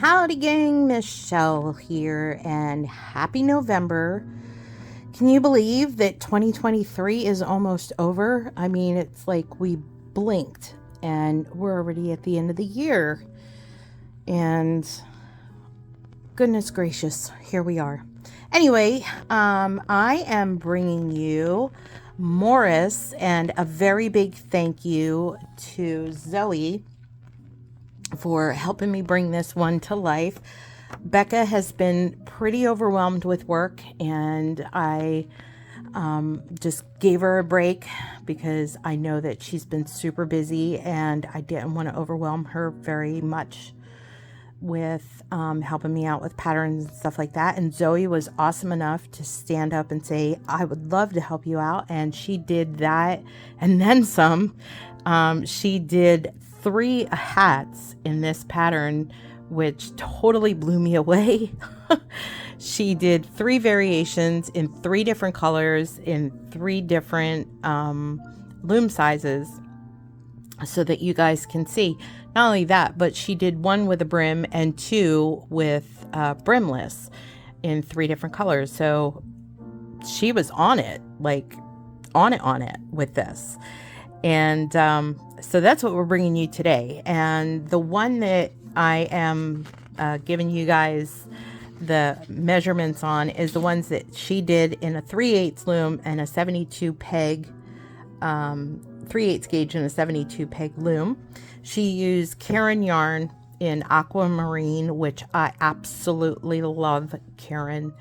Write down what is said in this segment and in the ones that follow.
Howdy gang, Michelle here, and happy November. Can you believe that 2023 is almost over? I mean, it's like we blinked and we're already at the end of the year. And goodness gracious, here we are. Anyway, I am bringing you Morse, and a very big thank you to Zoe for helping me bring this one to life. Becca has been pretty overwhelmed with work, and I just gave her a break because I know that she's been super busy and I didn't want to overwhelm her very much with helping me out with patterns and stuff like that. And Zoe was awesome enough to stand up and say, I would love to help you out. And she did that and then some. She did 3 hats in this pattern, which totally blew me away. She did 3 variations in 3 different colors in 3 different loom sizes so that you guys can see. Not only that, but she did 1 with a brim and 2 with brimless in 3 different colors. So she was on it, like on it with this. And so that's what we're bringing you today. And the one that I am giving you guys the measurements on is the ones that she did in a 3/8 loom and a 72 peg, 3/8 gauge and a 72 peg loom. She used Karen yarn in aquamarine, which I absolutely love Karen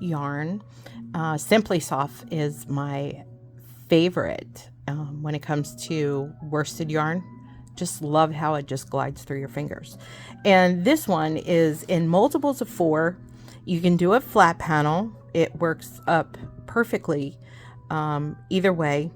yarn. Simply Soft is my favorite when it comes to worsted yarn. Just love how it just glides through your fingers. And this one is in multiples of 4. You can do a flat panel. It works up perfectly either way.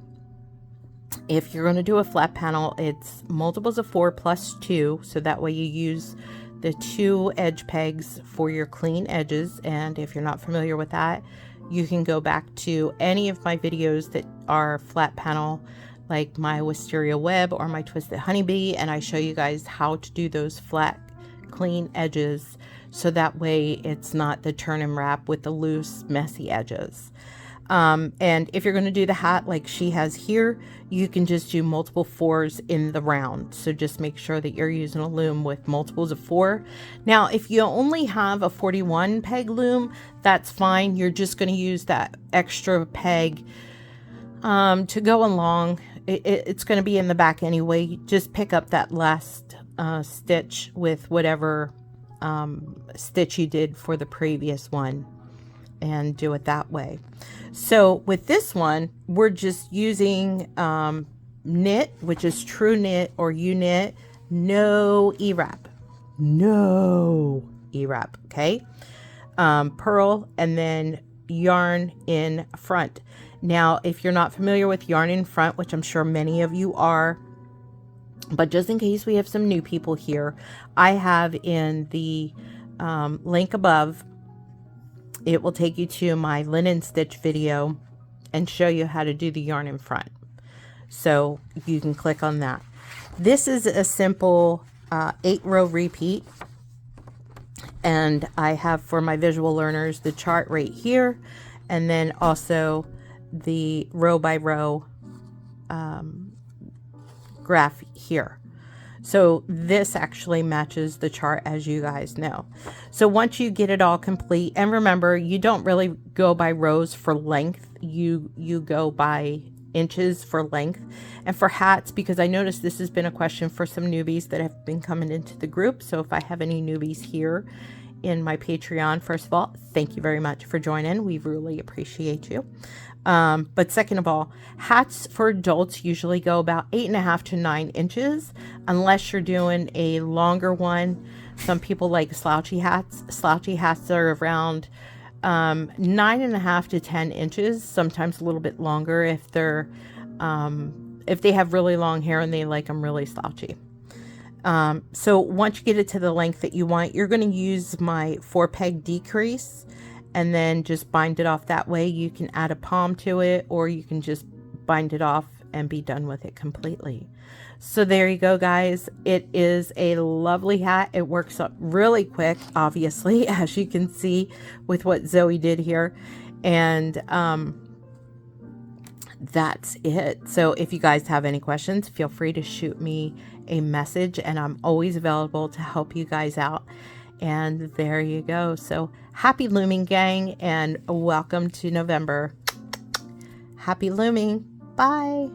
If you're going to do a flat panel, it's multiples of 4 plus 2. So that way you use the 2 edge pegs for your clean edges. And if you're not familiar with that, you can go back to any of my videos that are flat panel, like my wisteria web or my twisted honeybee, and I show you guys how to do those flat clean edges, so that way it's not the turn and wrap with the loose messy edges. And if you're going to do the hat like she has here, you can just do multiple 4s in the round. So just make sure that you're using a loom with multiples of 4. Now, if you only have a 41 peg loom, that's fine. You're just going to use that extra peg to go along. It's going to be in the back anyway. Just pick up that last stitch with whatever stitch you did for the previous one and do it that way. So with this one, we're just using knit, which is true knit or U-knit, no E-wrap, okay? Purl and then yarn in front. Now, if you're not familiar with yarn in front, which I'm sure many of you are, but just in case we have some new people here, I have in the link above, it will take you to my linen stitch video and show you how to do the yarn in front. So you can click on that. This is a simple 8-row repeat. And I have, for my visual learners, the chart right here. And then also the row by row graph here. So this actually matches the chart, as you guys know. So once you get it all complete, and remember, you don't really go by rows for length, you go by inches for length. And for hats, because I noticed this has been a question for some newbies that have been coming into the group, so if I have any newbies here in my Patreon, first of all, thank you very much for joining. We really appreciate you. But second of all, hats for adults usually go about 8.5 to 9 inches, unless you're doing a longer one. Some people like slouchy hats. Slouchy hats are around 9.5 to 10 inches, sometimes a little bit longer if they're if they have really long hair and they like them really slouchy. So once you get it to the length that you want, you're going to use my 4 peg decrease and then just bind it off that way. You can add a palm to it, or you can just bind it off and be done with it completely. So there you go, guys. It is a lovely hat. It works up really quick, obviously, as you can see with what Zoe did here. And that's it. So if you guys have any questions, feel free to shoot me a message, and I'm always available to help you guys out. And there you go. So happy looming, gang, and welcome to November. Happy looming. Bye.